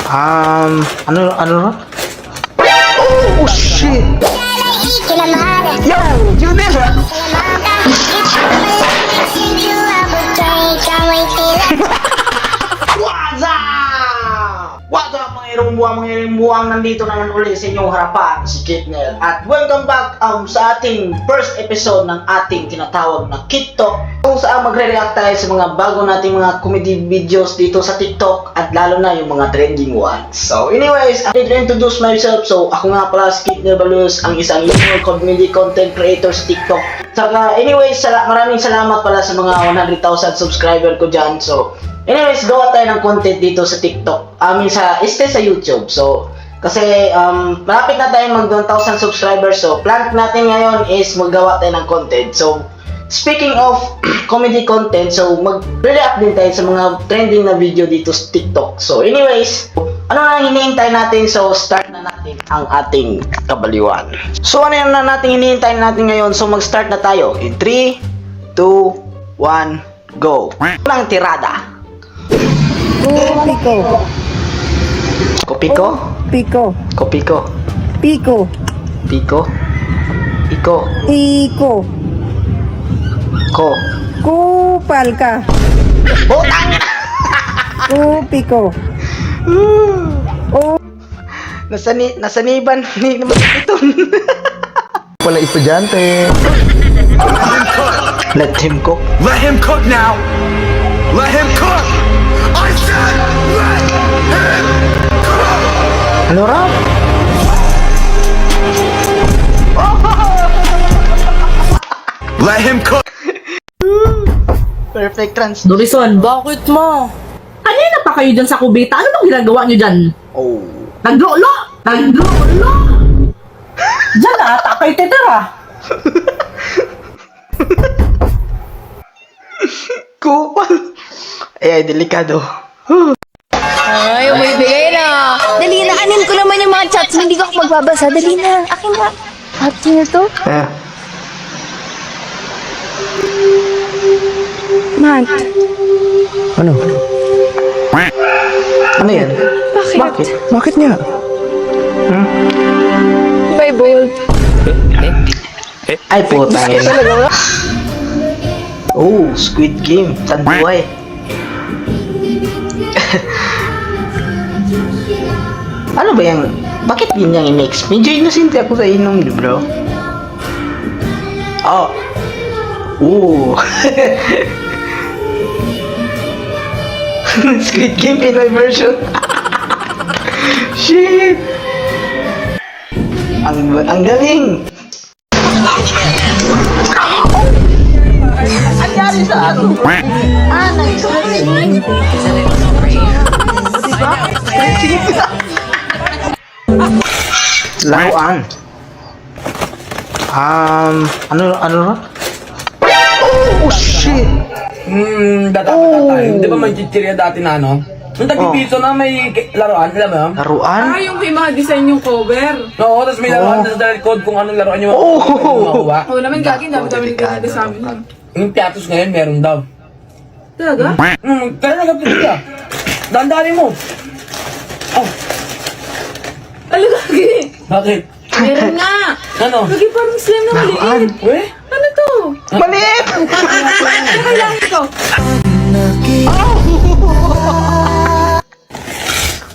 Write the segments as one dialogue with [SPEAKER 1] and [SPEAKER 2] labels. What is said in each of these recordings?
[SPEAKER 1] Ano? Oh, shit! Yo, Junior! What's up? What's up mga irumbuang, nandito naman ulit sa inyong harapan, si Kitnel. At welcome back sa ating first episode ng ating tinatawag na KitTalk, kung saan magre-react tayo sa mga bago nating mga comedy videos dito sa TikTok, at lalo na yung mga trending ones. So anyways, I need to introduce myself. So ako nga pala si Kitnel Balus, ang isang young comedy content creator sa TikTok. Saka anyways, maraming salamat pala sa mga 100,000 subscriber ko dyan. So anyways, gawa tayo ng content dito sa TikTok. Sa YouTube. So, kasi malapit na tayo mag 1,000 subscribers. So, plan natin ngayon is maggawa tayo ng content. So, speaking of comedy content, so mag-react din tayo sa mga trending na video dito sa TikTok. So, anyways, ano na hinihintay natin? So, start na natin ang ating kabaliwan. So, ano na natin hinihintay natin ngayon? So, mag-start na tayo. In 3, 2, 1, go! Unang tirada.
[SPEAKER 2] Pico.
[SPEAKER 1] Kopiko?
[SPEAKER 2] Pico.
[SPEAKER 1] Kopiko.
[SPEAKER 2] Pico.
[SPEAKER 1] Piko. Iko.
[SPEAKER 2] Pico.
[SPEAKER 1] Ko.
[SPEAKER 2] Kupal ka.
[SPEAKER 1] Butang!
[SPEAKER 2] Pico.
[SPEAKER 1] Nasaniban ni naman ito.
[SPEAKER 3] Wala estudyante.
[SPEAKER 1] Let him cook.
[SPEAKER 4] Let him cook now! Let him cook! I said let him cook!
[SPEAKER 1] Ano raw?
[SPEAKER 4] Let him cook!
[SPEAKER 1] Perfect trans.
[SPEAKER 5] Dorison, bakit mo? Kanina pa kayo dyan sa kubita. Ano bang ginagawa nyo dyan?
[SPEAKER 1] Oh.
[SPEAKER 5] Naglolo! Naglolo! Dyan na, takay tetera.
[SPEAKER 1] Kupal. Ay, delikado.
[SPEAKER 6] Ay, umibigay na. Dali na, anin ko naman yung mga chats. Hindi ko ako magbabasa. Dali na, akin na. Akin na to. Matt,
[SPEAKER 3] Ano?
[SPEAKER 1] Ano yan?
[SPEAKER 6] bakit?
[SPEAKER 3] Bakit nga?
[SPEAKER 6] Bible.
[SPEAKER 1] Ay, putang ina. Oh, Squid Game. Tanduay. Ano ba yan? Bakit yun yung i-mix? Medyo innocent ako sa inom, di bro? Oh. Ooh. Squid Game Pinoy version. Shit. Ang galing. Ang nangyari sa ano? Laruan. Ano? Oh, shit.
[SPEAKER 7] Dati tayo. Di ba may chichirya dati na ano? Nung tag-piso na may laruan, alam mo yun?
[SPEAKER 1] Laruan?
[SPEAKER 8] Yung may mga design yung cover.
[SPEAKER 7] Oo, tapos may laruan, tapos direct code kung anong laruan yung makuha.
[SPEAKER 8] Oo naman, gagawin dami-dami nagkakada sa amin.
[SPEAKER 7] Yung piatos ngayon, meron daw.
[SPEAKER 8] Talaga?
[SPEAKER 7] Kaya nagapit ka. Dandali mo. Oh,
[SPEAKER 8] Alagagi!
[SPEAKER 7] bakit?
[SPEAKER 8] Meron nga!
[SPEAKER 7] Ano?
[SPEAKER 8] Lagi parang slim na maliit.
[SPEAKER 7] Eh?
[SPEAKER 8] Ano to?
[SPEAKER 1] Maliit!
[SPEAKER 8] Ano kailangan ito?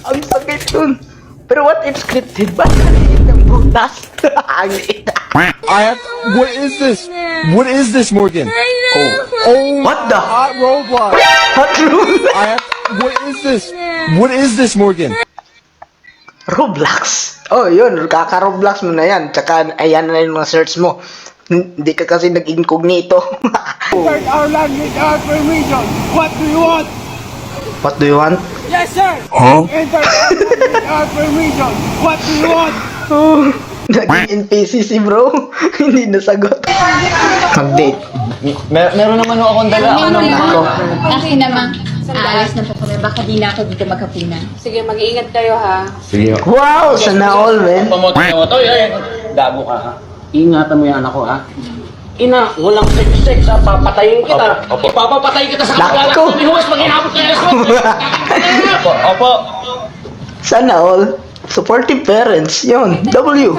[SPEAKER 1] Ang sakit dun. Pero what if scripted? Ba't maliit ang butas? Ang liit.
[SPEAKER 3] What is this? What is this, Morgan?
[SPEAKER 1] What the?
[SPEAKER 3] Hot Roblox.
[SPEAKER 1] Hot rule?
[SPEAKER 3] What is this? What is this, Morgan?
[SPEAKER 1] Roblox. Oh, yun. Kaka-Roblox mo na yan. Tsaka, ayan na yung mga search mo. Hindi ka kasi nag-incognito.
[SPEAKER 4] Insert our language, our religion. What do you want?
[SPEAKER 1] What do you want?
[SPEAKER 4] Yes, sir! Huh? Insert our language, our religion. What do you want?
[SPEAKER 1] Oh, naging NPC si bro. Hindi nasagot. Mag-date.
[SPEAKER 7] Meron naman akong dala.
[SPEAKER 1] Ako.
[SPEAKER 9] Akin naman. Aalis na po kami. Baka di na ako dito maghapunan.
[SPEAKER 8] Sige, mag-iingat kayo ha.
[SPEAKER 7] Sige.
[SPEAKER 1] Wow! Sana all, man.
[SPEAKER 7] Pamotay mo to, gago ka ha. Ingatan mo yan ako ha. Ina, walang sex-sex ha, papatayin kita. Ipapapatay kita sa
[SPEAKER 1] Nako.
[SPEAKER 7] kawalan ni Huwes pag inabot na alas 8. Opo.
[SPEAKER 1] Sana all. Supportive parents. Yun. W.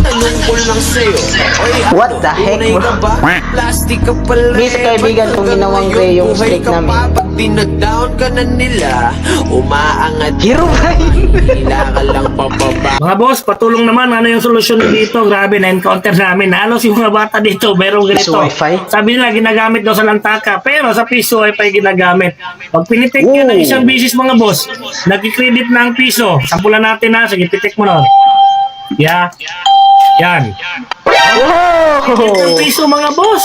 [SPEAKER 4] Tanungkol lang sa'yo. Oy,
[SPEAKER 1] What the heck,
[SPEAKER 4] tunay
[SPEAKER 1] bro?
[SPEAKER 4] ka ba? Plastic ka pala.
[SPEAKER 1] Hindi, sa kaibigan kong ginawang gray yung
[SPEAKER 4] Buhay
[SPEAKER 1] steak
[SPEAKER 4] ka
[SPEAKER 1] namin.
[SPEAKER 4] pa, pag dinag-down ka na nila, umaangat
[SPEAKER 1] Hero Brian.
[SPEAKER 4] kailangan lang pababa.
[SPEAKER 10] Mga boss, patulong naman. Ano yung solusyon dito? Grabe, na-encounter namin. Halos yung mga bata dito, merong ganito.
[SPEAKER 1] Piso Wi-Fi?
[SPEAKER 10] Sabi nila, ginagamit daw sa lantaka. Pero sa piso Wi-Fi ginagamit. Pag pinitik yan ng isang bisis mga boss, nag-credit na ang piso. Sampulan natin ha. Sige, pitik mo nun. Yeah. Yan. Ang piso mga boss.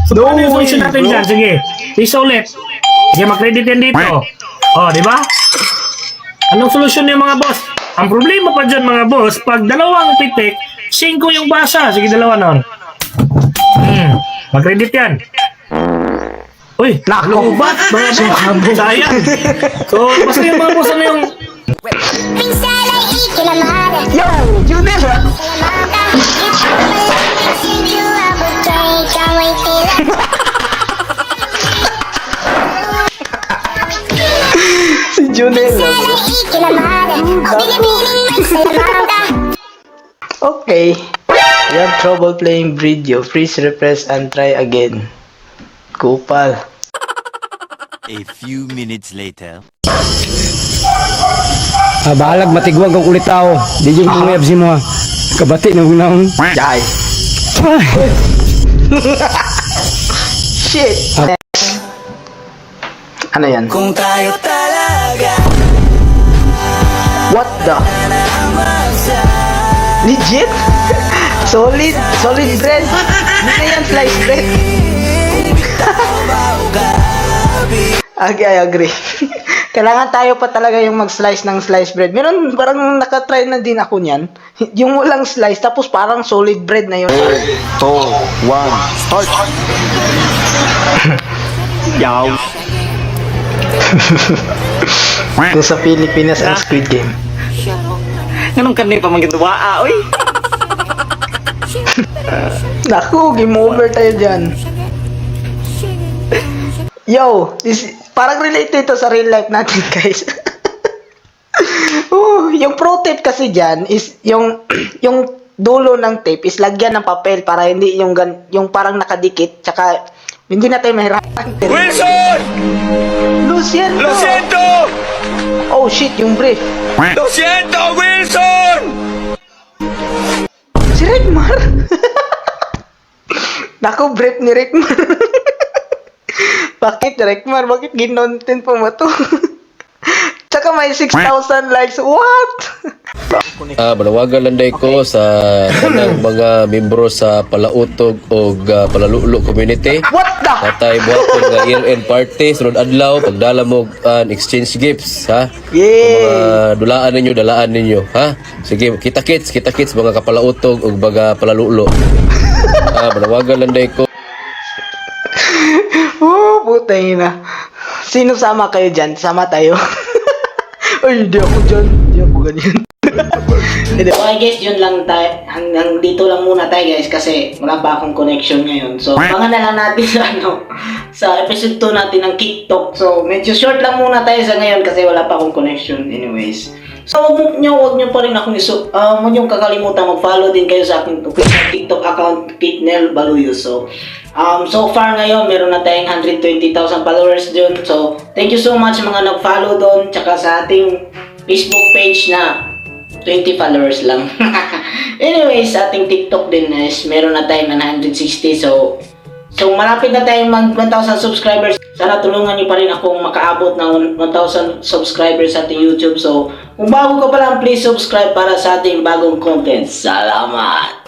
[SPEAKER 10] So,
[SPEAKER 1] No
[SPEAKER 10] paano yung
[SPEAKER 1] way,
[SPEAKER 10] solusyon natin
[SPEAKER 1] bro.
[SPEAKER 10] dyan? Sige, piso ulit. Sige, mag-credit yan dito. Oh, di ba? Anong solusyon niyo mga boss? Ang problema pa dyan mga boss, pag dalawang pitik, 5 yung basa. Sige, dalawa nun. Mag-credit yan. Uy,
[SPEAKER 1] Nako.
[SPEAKER 10] ba? Mga boss, sayang. So, basta yung mga boss, ano yung...
[SPEAKER 1] Yo, Junel. Si Junel. Okay. We have trouble playing video. Please refresh and try again. Kupal.
[SPEAKER 3] A few minutes later.
[SPEAKER 11] Bahalag matigwag ang kulit tao. Di yung mga si mo ha. Kabati na unang.
[SPEAKER 1] Jai. Shit. Ano yan?
[SPEAKER 4] Kung tayo talaga
[SPEAKER 1] What the? Legit? Solid? Solid bread? Hindi na yan sliced bread. Okay, I agree. Kailangan tayo pa talaga yung mag-slice ng sliced bread. Meron, parang nakatry na din ako niyan. Yung walang slice, tapos parang solid bread na yun.
[SPEAKER 3] 2, 1, start! Yaw!
[SPEAKER 1] Kung sa Pilipinas ang Squid Game.
[SPEAKER 7] Ganun ka na pa magagawa, oy.
[SPEAKER 1] Naku, game over tayo dyan. Yo, parang related to sa real life natin, guys. Yung pro tip kasi dyan is yung dulo ng tape is lagyan ng papel para hindi yung parang nakadikit, tsaka hindi na tayo mahirapan.
[SPEAKER 4] Wilson!
[SPEAKER 1] Lo siento!
[SPEAKER 4] Lo siento!
[SPEAKER 1] Oh shit, yung brief.
[SPEAKER 4] Lo siento, Wilson!
[SPEAKER 1] Si Rickmar? Naku, brief ni Rickmar. Bakit Rickmar? Bakit ginontent po mo to? Tsaka may 6,000 likes. What?
[SPEAKER 11] Manawagan lang day ko sa tanang mga membro sa Palautog o Palalulo community.
[SPEAKER 1] What the?
[SPEAKER 11] Patay buhat ko nga year-end party sunod adlaw pagdala mo exchange gifts ha.
[SPEAKER 1] Yeah.
[SPEAKER 11] Mga dalaan ninyo ha. Sige, kita-kits mga kapalautog o mga palalulo. Manawagan lang day ko.
[SPEAKER 1] Putay na. Sino sama kayo dyan? Sama tayo. Ay, hindi ako dyan. Hindi ako ganyan. Okay guys, yun lang tayo. Hanggang dito lang muna tayo guys kasi wala pa akong connection ngayon. So, abangan na lang natin sa sa episode 2 natin ng TikTok. So, medyo short lang muna tayo sa ngayon kasi wala pa akong connection anyways. So, wag nyo pa rin akong huwag nyo kakalimutan mag-follow din kayo sa aking TikTok account, Kitnel Baluyos. So, so far ngayon, meron na tayong 120,000 followers dun. So, thank you so much mga nag-follow doon. Tsaka sa ating Facebook page na 20 followers lang. Anyways, sa ating TikTok din is meron na tayong 960. So malapit na tayong mag 1,000 subscribers. Sana tulungan niyo pa rin akong makaabot ng 1,000 subscribers sa ating YouTube. So, kung bago ka pa lang, please subscribe para sa ating bagong content. Salamat!